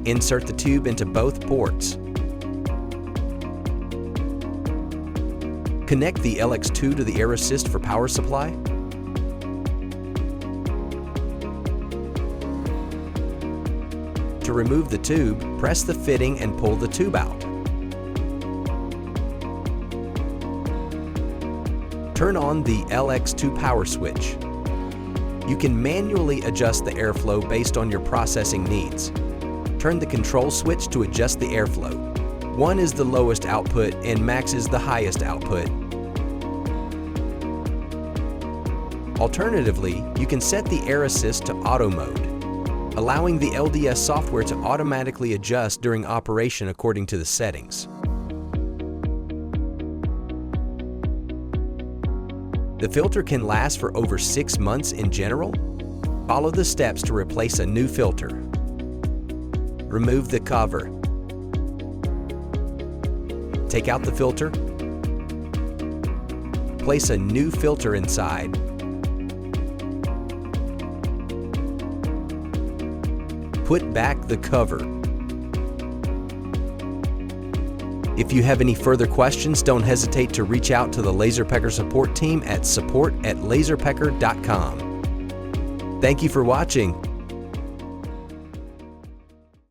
Insert the tube into both ports. Connect the LX2 to the air assist for power supply. To remove the tube, press the fitting and pull the tube out. Turn on the LX2 power switch. You can manually adjust the airflow based on your processing needs. Turn the control switch to adjust the airflow. 1 is the lowest output and max is the highest output. Alternatively, you can set the air assist to auto mode, allowing the LDS software to automatically adjust during operation according to the settings. The filter can last for over 6 months in general. Follow the steps to replace a new filter. Remove the cover. Take out the filter. Place a new filter inside. Put back the cover. If you have any further questions, don't hesitate to reach out to the LaserPecker support team at support@laserpecker.com. Thank you for watching.